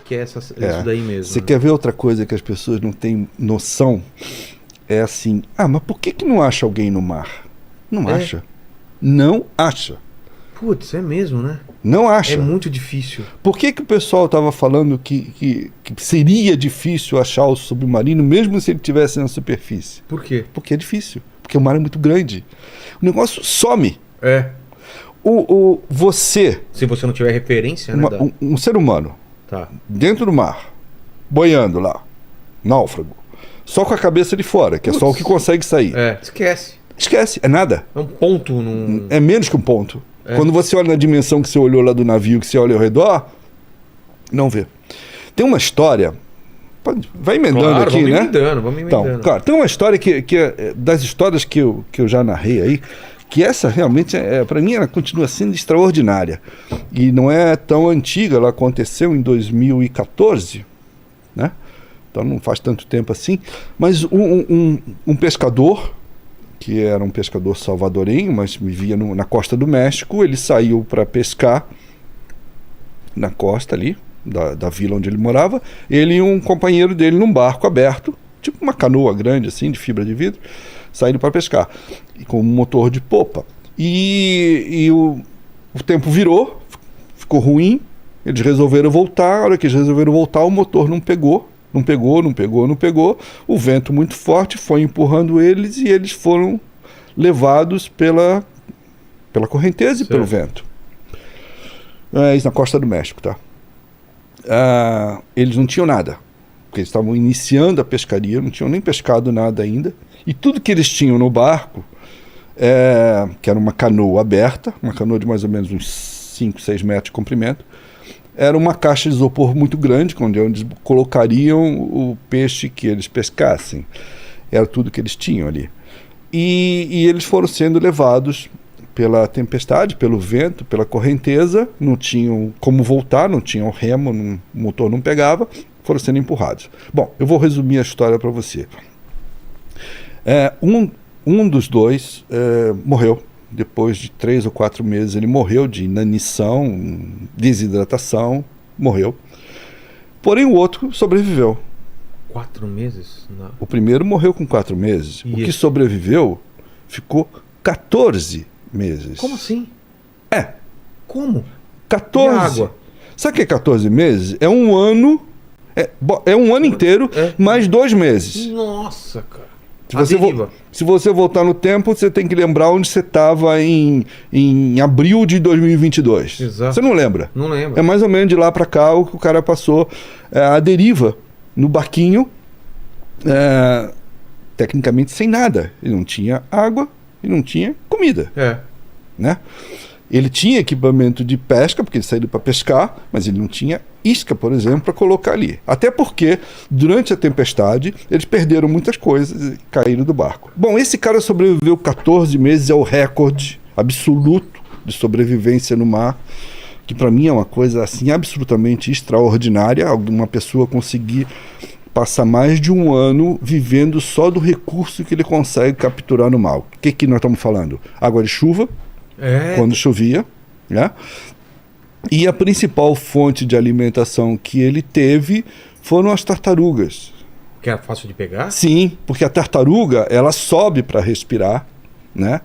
que é isso daí mesmo. Você quer ver outra coisa que as pessoas não têm noção? É assim, mas por que não acha alguém no mar? Não acha. Não acha. Putz, é mesmo, né? Não acha. É muito difícil. Por que o pessoal estava falando que seria difícil achar o submarino, mesmo se ele estivesse na superfície? Por quê? Porque é difícil. Porque o mar é muito grande. O negócio some. Você... Se você não tiver referência, né? Um ser humano, dentro do mar, boiando lá, náufrago, só com a cabeça de fora, que é só o que consegue sair. Esquece, é nada. É um ponto. É menos que um ponto. Quando você olha na dimensão que você olhou lá do navio, que você olha ao redor, não vê. Tem uma história... Vai emendando aqui, né? Vamos emendando. Então, claro, tem uma história que é das histórias que eu já narrei aí, que essa realmente, para mim, ela continua sendo extraordinária. E não é tão antiga, ela aconteceu em 2014, né? Então não faz tanto tempo assim. Mas um pescador, que era um pescador salvadorenho, mas vivia na costa do México, ele saiu para pescar na costa ali, da vila onde ele morava, ele e um companheiro dele num barco aberto, tipo uma canoa grande assim, de fibra de vidro, saindo para pescar, com um motor de popa. E o tempo virou, ficou ruim, eles resolveram voltar. A hora que eles resolveram voltar, o motor não pegou, o vento muito forte foi empurrando eles e eles foram levados pela correnteza e pelo vento. Isso na costa do México, tá? Eles não tinham nada, porque eles estavam iniciando a pescaria, não tinham nem pescado nada ainda, e tudo que eles tinham no barco, que era uma canoa aberta, uma canoa de mais ou menos uns 5, 6 metros de comprimento, era uma caixa de isopor muito grande, onde eles colocariam o peixe que eles pescassem. Era tudo que eles tinham ali. E eles foram sendo levados pela tempestade, pelo vento, pela correnteza, não tinham como voltar, não tinham remo, o motor não pegava, foram sendo empurrados. Bom, eu vou resumir a história para você. Um dos dois morreu. Depois de 3 ou 4 meses ele morreu de inanição, desidratação, morreu. Porém o outro sobreviveu. 4 meses? Não. O primeiro morreu com 4 meses. O que sobreviveu ficou 14 meses. Como assim? Como? 14. E a água? Sabe o que é 14 meses? É um ano. É um ano inteiro, mais 2 meses. Nossa, cara. Se você voltar no tempo, você tem que lembrar onde você estava em abril de 2022. Exato. Você não lembra? Não lembro. É mais ou menos de lá para cá o que o cara passou a deriva no barquinho, tecnicamente sem nada. Ele não tinha água e não tinha comida. Né? Ele tinha equipamento de pesca, porque ele saiu para pescar, mas ele não tinha isca, por exemplo, para colocar ali. Até porque, durante a tempestade, eles perderam muitas coisas e caíram do barco. Bom, esse cara sobreviveu 14 meses, é o recorde absoluto de sobrevivência no mar, que para mim é uma coisa assim absolutamente extraordinária, alguma pessoa conseguir passar mais de um ano vivendo só do recurso que ele consegue capturar no mar. O que nós estamos falando? Água de chuva, quando chovia, né? E a principal fonte de alimentação que ele teve foram as tartarugas. Que era fácil de pegar? Sim, porque a tartaruga, ela sobe para respirar, né?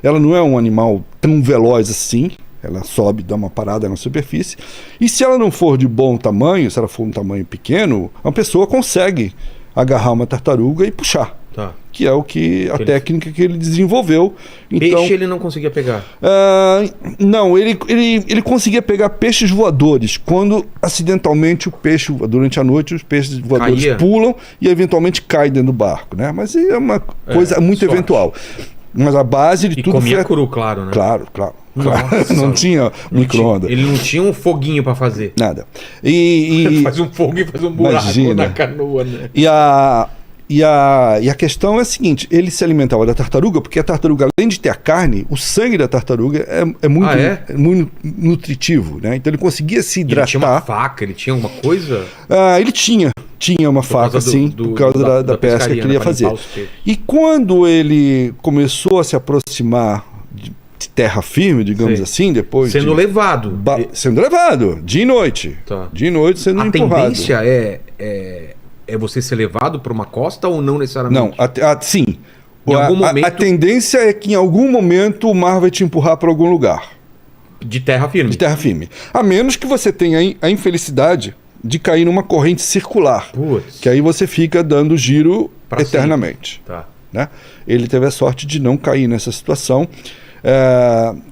Ela não é um animal tão veloz assim, ela sobe, dá uma parada na superfície. E se ela não for de bom tamanho, se ela for um tamanho pequeno, uma pessoa consegue agarrar uma tartaruga e puxar. Que é a técnica que ele desenvolveu. Então, peixe ele não conseguia pegar? Não, ele conseguia pegar peixes voadores. Quando acidentalmente o peixe, durante a noite, os peixes voadores pulam e eventualmente caem dentro do barco, né? Mas é uma coisa muito eventual. Mas a base de tudo comia cru, claro, né? Claro. Nossa, não tinha micro-ondas. Ele não tinha um foguinho para fazer. Nada. Faz um fogo e faz um buraco na canoa, né? E a questão é a seguinte, ele se alimentava da tartaruga, porque a tartaruga, além de ter a carne, o sangue da tartaruga é muito nutritivo, né? Então ele conseguia se hidratar. Ele tinha uma faca, ele tinha alguma coisa? Ele tinha uma faca, sim, por causa da pesca que ele ia fazer. E quando ele começou a se aproximar terra firme, digamos Sei. assim, depois Sendo levado. Sendo levado, dia e noite. Tá. Dia e noite sendo A empurrado. tendência é você ser levado para uma costa ou não necessariamente? Não, sim. Em algum momento- A tendência é que em algum momento o mar vai te empurrar para algum lugar De terra firme. de terra firme. A menos que você tenha a infelicidade de cair numa corrente circular. Putz. Que aí você fica dando giro Pra eternamente. Tá. Né? Ele teve a sorte de não cair nessa situação.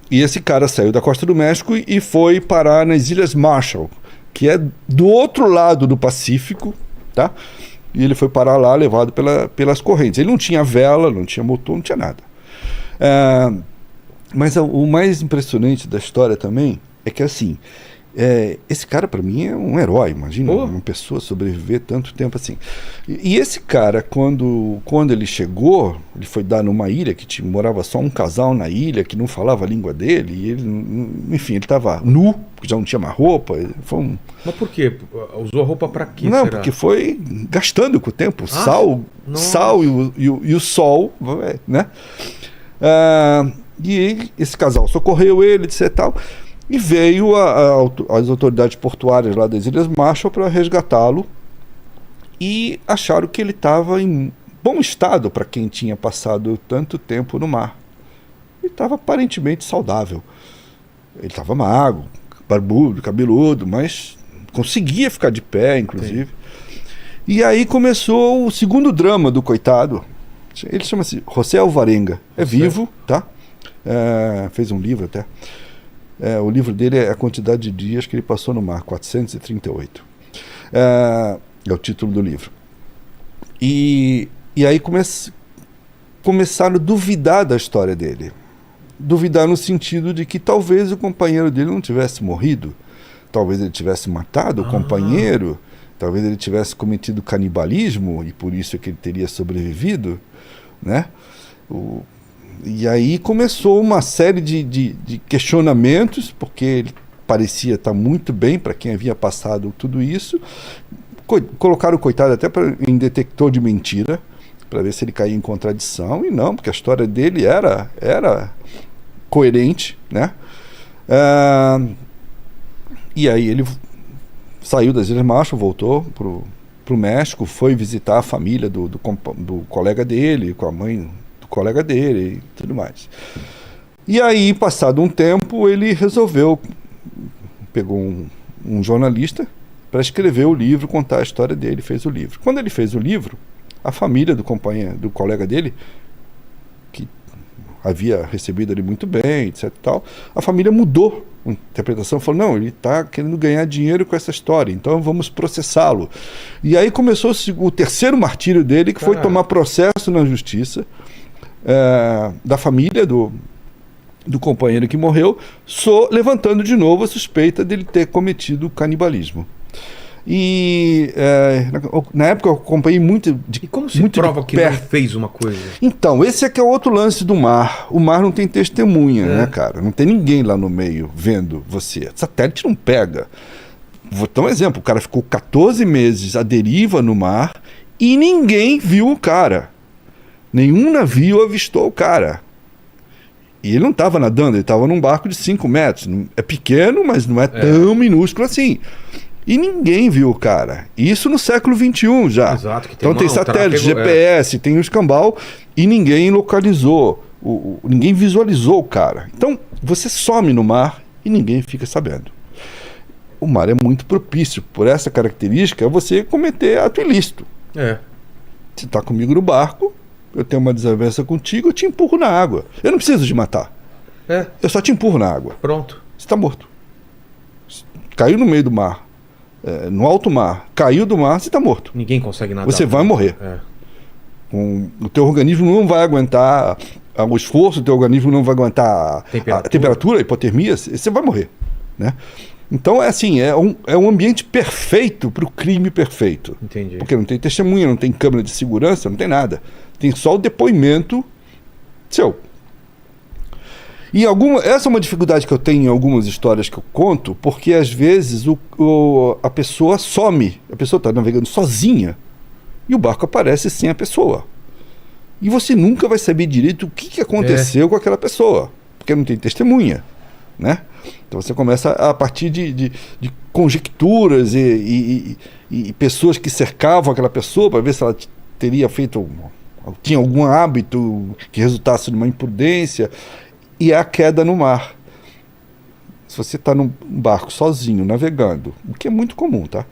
E esse cara saiu da costa do México e foi parar nas Ilhas Marshall, que é do outro lado do Pacífico, tá? E ele foi parar lá, levado pelas correntes. Ele não tinha vela, não tinha motor, não tinha nada. Mas o mais impressionante da história também é que, assim, esse cara, para mim, é um herói. Imagina uma pessoa sobreviver tanto tempo assim. E esse cara, quando ele chegou, ele foi dar numa ilha que morava só um casal na ilha, que não falava a língua dele, e ele, enfim, ele estava nu, porque já não tinha mais roupa. Mas por quê? Usou a roupa para quê? Não, será? porque foi gastando com o tempo. Nossa. Sal e o sol, né? E esse casal socorreu ele, etc. e tal. E veio as autoridades portuárias lá das Ilhas Marshall para resgatá-lo e acharam que ele estava em bom estado para quem tinha passado tanto tempo no mar. Ele estava aparentemente saudável. Ele estava magro, barbudo, cabeludo, mas conseguia ficar de pé, inclusive. Sim. E aí começou o segundo drama do coitado. Ele chama-se José Alvarenga. É vivo, tá? Fez um livro até. O livro dele é a quantidade de dias que ele passou no mar, 438. É o título do livro. E aí começaram a duvidar da história dele. Duvidar no sentido de que talvez o companheiro dele não tivesse morrido. Talvez ele tivesse matado o companheiro. Talvez ele tivesse cometido canibalismo e por isso é que ele teria sobrevivido, né? E aí começou uma série de questionamentos, porque ele parecia estar muito bem para quem havia passado tudo isso. Colocaram o coitado até em detector de mentira, para ver se ele caía em contradição, e não, porque a história dele era coerente, né? E aí ele saiu das Ilhas Marshall, voltou para o México, foi visitar a família do colega dele, com a mãe colega dele e tudo mais. E aí, passado um tempo, ele pegou um jornalista para escrever o livro, contar a história dele, fez o livro. Quando ele fez o livro, a família do colega dele, que havia recebido ele muito bem, etc. Tal, a família mudou a interpretação, falou, não, ele está querendo ganhar dinheiro com essa história, então vamos processá-lo. E aí começou o terceiro martírio dele, que foi tomar processo na justiça, da família do companheiro que morreu, levantando de novo a suspeita dele ter cometido canibalismo. E na época eu acompanhei muito de E como se prova que não fez uma coisa? Então, esse é que é outro lance do mar. O mar não tem testemunha, né, cara? Não tem ninguém lá no meio vendo você. Satélite não pega. Vou dar um exemplo. O cara ficou 14 meses à deriva no mar e ninguém viu o cara. Nenhum navio avistou o cara. E ele não estava nadando, ele estava num barco de 5 metros. É pequeno, mas não é tão minúsculo assim. E ninguém viu o cara. Isso no século XXI já. Exato, então tem satélite, GPS, tem o escambau, e ninguém localizou, ninguém visualizou o cara. Então você some no mar e ninguém fica sabendo. O mar é muito propício, por essa característica, a você cometer ato ilícito. Você está comigo no barco, eu tenho uma desavença contigo, eu te empurro na água. Eu não preciso te matar. Eu só te empurro na água. Pronto. Você está morto. Caiu no meio do mar, no alto mar, caiu do mar, você está morto. Ninguém consegue nadar. Você vai morrer. O teu organismo não vai aguentar o esforço, o teu organismo não vai aguentar a temperatura, a hipotermia, você vai morrer, né? Então é assim, é um ambiente perfeito para o crime perfeito. Entendi. Porque não tem testemunha, não tem câmera de segurança, não tem nada. Tem só o depoimento seu. E essa é uma dificuldade que eu tenho em algumas histórias que eu conto, porque às vezes a pessoa some, a pessoa está navegando sozinha e o barco aparece sem a pessoa. E você nunca vai saber direito o que aconteceu com aquela pessoa. porque não tem testemunha, né? Então você começa a partir de conjecturas e pessoas que cercavam aquela pessoa para ver se ela teria feito, tinha algum hábito que resultasse numa imprudência, e a queda no mar. Se você está num barco sozinho, navegando, o que é muito comum, tá?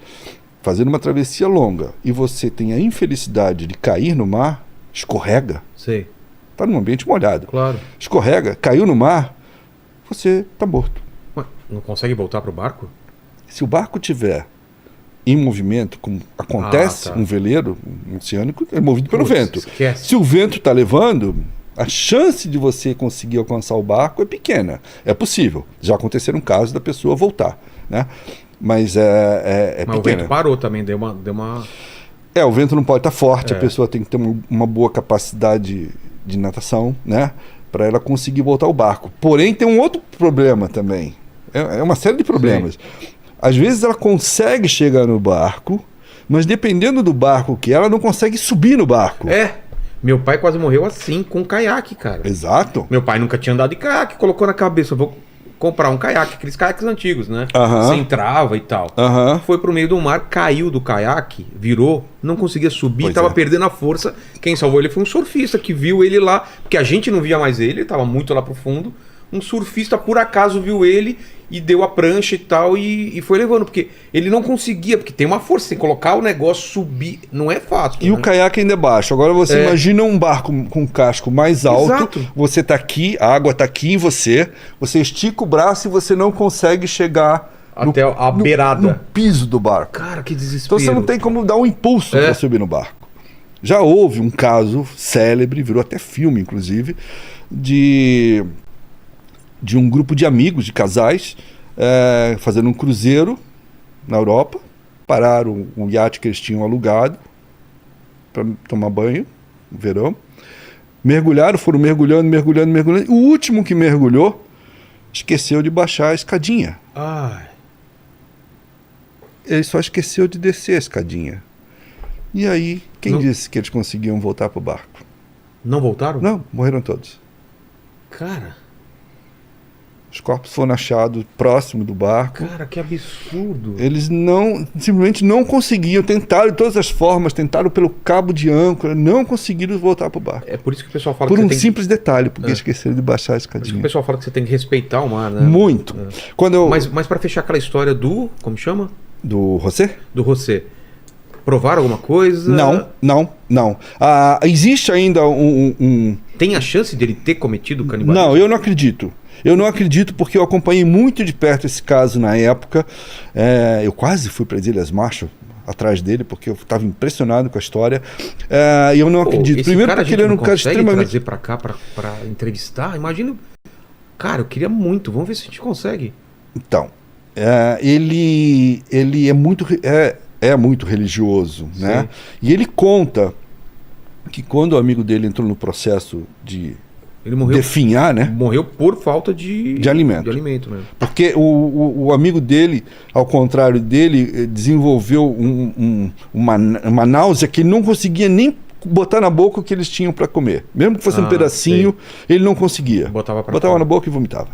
Fazendo uma travessia longa, e você tem a infelicidade de cair no mar, escorrega. Sei. Está num ambiente molhado. Claro. Escorrega, caiu no mar, você está morto. Ué, não consegue voltar pro barco? Se o barco tiver em movimento, como acontece, tá. um veleiro oceânico, é movido pelo Putz, vento. esquece. Se o vento está levando, a chance de você conseguir alcançar o barco é pequena. É possível. Já aconteceram casos da pessoa voltar, né? Mas é Mas pequena. o vento parou também, deu uma... O vento não pode estar forte, É. a pessoa tem que ter uma boa capacidade de natação, né? Para ela conseguir voltar ao barco. Porém, tem um outro problema também. É uma série de problemas. Às vezes ela consegue chegar no barco, mas dependendo do barco que é, ela não consegue subir no barco. Meu pai quase morreu assim, com um caiaque, cara. Exato. Meu pai nunca tinha andado de caiaque, colocou na cabeça, vou comprar um caiaque, aqueles caiaques antigos, né? Aham. Sem trava e tal. Aham. Foi pro meio do mar, caiu do caiaque, virou, não conseguia subir, Pois tava é. perdendo a força. Quem salvou ele foi um surfista que viu ele lá, porque a gente não via mais ele tava muito lá pro fundo. Um surfista por acaso viu ele e deu a prancha e tal e foi levando, porque ele não conseguia, porque tem uma força, tem que colocar o negócio, subir, não é fácil. E o caiaque ainda é baixo. Agora você imagina um barco com um casco mais alto, Exato. você tá aqui, a água tá aqui em você estica o braço e você não consegue chegar Até a beirada. no piso do barco. Cara, que desespero. Então você não tem como dar um impulso É. para subir no barco. Já houve um caso célebre, virou até filme, inclusive, de um grupo de amigos, de casais, fazendo um cruzeiro na Europa. Pararam um iate que eles tinham alugado para tomar banho no verão. Mergulharam, foram mergulhando. O último que mergulhou esqueceu de baixar a escadinha. Ai. Ele só esqueceu de descer a escadinha. E aí, quem Não. disse que eles conseguiam voltar pro barco? Não voltaram? Não, morreram todos. Cara, Os corpos foram achados próximo do barco. que absurdo. Eles simplesmente não conseguiam, tentaram de todas as formas, tentaram pelo cabo de âncora, não conseguiram voltar pro barco. É por isso que o pessoal fala Por que um você tem simples detalhe, porque É. esqueceram de baixar a Por isso que o escadinha. pessoal fala que você tem que respeitar o mar, né? Muito. É. Quando eu... Mas para fechar aquela história do... Como chama? Do José? Do José. Provaram alguma coisa? Não. Existe ainda um... Tem a chance dele ter cometido o canibalismo? Não, eu não acredito. Eu não acredito porque eu acompanhei muito de perto esse caso na época. Eu quase fui para as Ilhas Marshall atrás dele porque eu estava impressionado com a história. E eu não acredito. Esse Primeiro cara, porque ele era um cara consegue extremamente... trazer pra cá pra entrevistar? Imagina... Cara, eu queria muito. Vamos ver se a gente consegue. Então, ele é muito religioso, né? Sim. E ele conta que quando o amigo dele entrou no processo de Ele morreu, definhar, né? morreu por falta de alimento. De alimento mesmo. Porque o amigo dele, ao contrário dele, desenvolveu uma náusea que ele não conseguia nem botar na boca o que eles tinham para comer. Mesmo que fosse um pedacinho, ele não conseguia. Botava na boca e vomitava.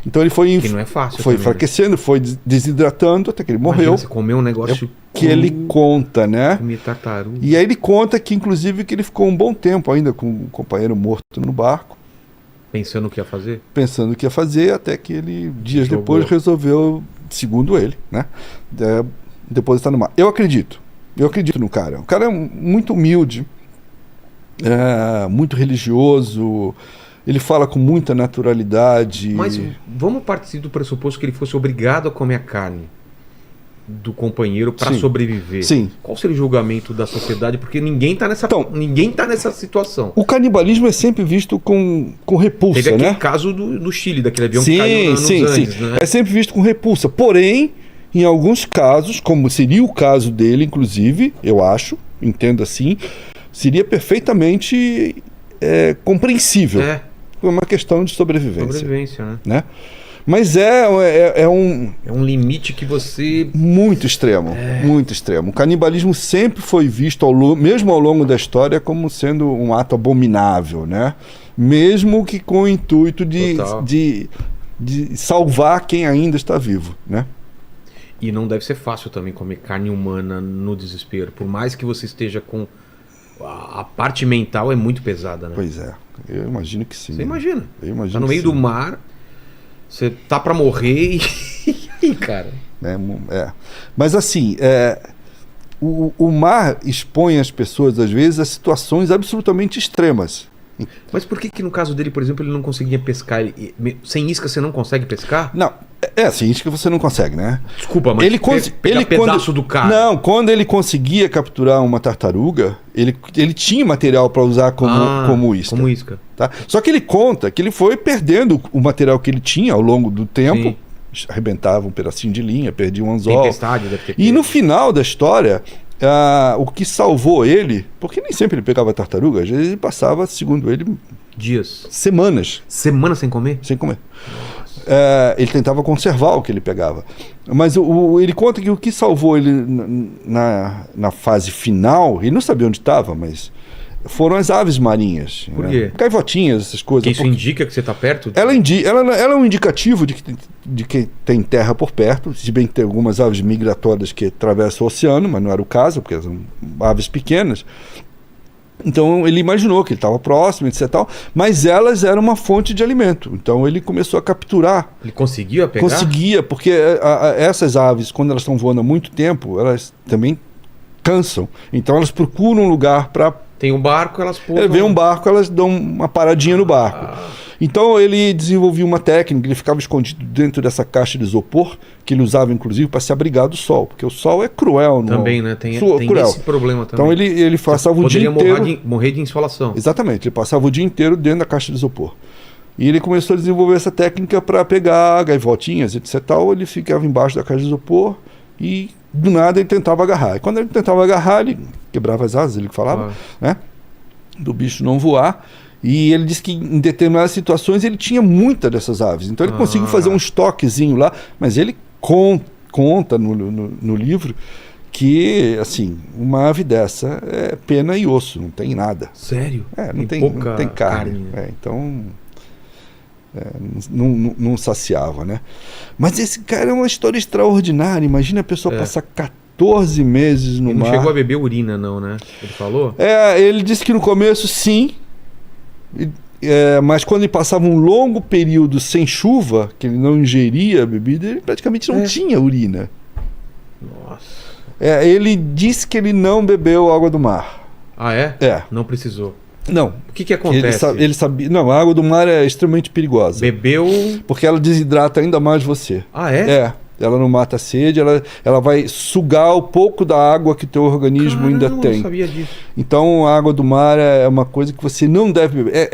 Então ele foi Que não é fácil foi também, né? enfraquecendo, foi desidratando até que ele morreu. Imagina você comer um negócio Que ele conta, né? comer tartaruga. E aí ele conta que, inclusive, que ele ficou um bom tempo ainda com o companheiro morto no barco, Pensando o que ia fazer? pensando o que ia fazer, até que ele, dias Jogou. depois, resolveu, segundo ele, né? Depositar no mar. Eu acredito no cara. O cara é muito humilde, muito religioso, ele fala com muita naturalidade. Mas vamos partir do pressuposto que ele fosse obrigado a comer a carne do companheiro para Sim. sobreviver. Sim. Qual seria o julgamento da sociedade? Porque ninguém tá nessa, Então, ninguém tá nessa situação. O canibalismo é sempre visto com repulsa, Teve aquele né? caso do Chile, daquele avião que caiu nos Andes, né? É sempre visto com repulsa. Porém, em alguns casos, como seria o caso dele, inclusive, eu acho, entendo assim, seria perfeitamente compreensível. É, É uma questão de sobrevivência. sobrevivência, né? Né? Mas é um É um limite que você... muito extremo, muito extremo. O canibalismo sempre foi visto, mesmo ao longo da história, como sendo um ato abominável, né? mesmo que com o intuito Total. de salvar quem ainda está vivo, né? E não deve ser fácil também comer carne humana no desespero. Por mais que você esteja com... A parte mental é muito pesada, né? Pois é, eu imagino que sim. Você imagina. Eu imagino Tá no que meio sim. do mar, você tá pra morrer e aí, cara? Mas assim, o mar expõe as pessoas, às vezes, a situações absolutamente extremas. Mas por que no caso dele, por exemplo, ele não conseguia pescar? Sem isca você não consegue pescar? Não, assim, isso que você não consegue, né? Desculpa, mas pegar pedaço do cara. Não, quando ele conseguia capturar uma tartaruga, ele tinha material para usar como isca. Como isca. Tá? Só que ele conta que ele foi perdendo o material que ele tinha ao longo do tempo. Sim. Arrebentava um pedacinho de linha, perdia um anzol. Tempestade deve ter E no final da história, o que salvou ele, porque nem sempre ele pegava tartaruga, às vezes ele passava, segundo ele, dias. Semanas. Semanas sem comer? Sem comer. Ele tentava conservar o que ele pegava. Mas ele conta que o que salvou ele na fase final, ele não sabia onde estava, mas foram as aves marinhas. Por quê? Gaivotinhas, essas coisas. Que isso indica que você está perto? Ela é um indicativo de que tem terra por perto, se bem que tem algumas aves migratórias que atravessam o oceano, mas não era o caso, porque são aves pequenas. Então ele imaginou que ele estava próximo, etc. Tal, mas elas eram uma fonte de alimento. Então ele começou a capturar. Ele conseguia pegar? Conseguia, porque essas aves, quando elas estão voando há muito tempo, elas também cansam. Então elas procuram um lugar para... Tem um barco, elas pousam... Vem um barco, elas dão uma paradinha no barco. Então ele desenvolveu uma técnica, ele ficava escondido dentro dessa caixa de isopor, que ele usava inclusive para se abrigar do sol, porque o sol é cruel. Também, né? Tem cruel. Esse problema também. Então ele passava o dia inteiro... Poderia morrer de insolação. Exatamente, ele passava o dia inteiro dentro da caixa de isopor. E ele começou a desenvolver essa técnica para pegar gaivotinhas, etc. Ele ficava embaixo da caixa de isopor e do nada ele tentava agarrar. E quando ele tentava agarrar, ele quebrava as asas, ele falava, né? Do bicho não voar. E ele disse que em determinadas situações ele tinha muita dessas aves. Então ele conseguiu fazer um estoquezinho lá, mas ele conta no livro que, assim, uma ave dessa é pena e osso, não tem nada. Sério? Não tem carne. Então não saciava, né? Mas esse cara é uma história extraordinária. Imagina a pessoa passar 14 meses no mar. Ele não chegou a beber urina, não, né? Ele falou? Ele disse que no começo sim, mas quando ele passava um longo período sem chuva, que ele não ingeria a bebida, ele praticamente não tinha urina. Nossa. Ele disse que ele não bebeu água do mar. Ah, é? Não precisou. Não. O que acontece? Ele sabia. Não, a água do mar é extremamente perigosa. Bebeu. Porque ela desidrata ainda mais você. Ah, é? Ela não mata a sede, ela vai sugar o pouco da água que teu organismo ainda tem. Eu não sabia disso. Então a água do mar é uma coisa que você não deve beber.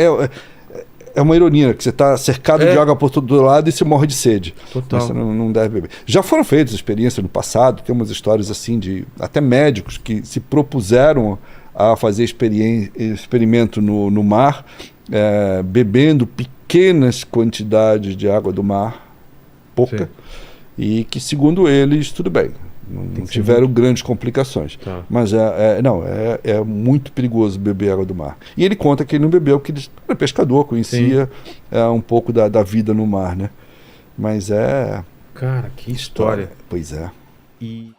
É uma ironia, que você está cercado de água por todo lado e você morre de sede. Total. Você não deve beber. Já foram feitas experiências no passado, tem umas histórias assim de até médicos que se propuseram a fazer experimento no mar, bebendo pequenas quantidades de água do mar, pouca. Sim. E que, segundo eles, tudo bem, não tiveram grandes complicações. Tá. Mas é muito perigoso beber água do mar. E ele conta que ele não bebeu, porque ele era pescador, conhecia um pouco da vida no mar, né? Mas Cara, que história. Pois é. E...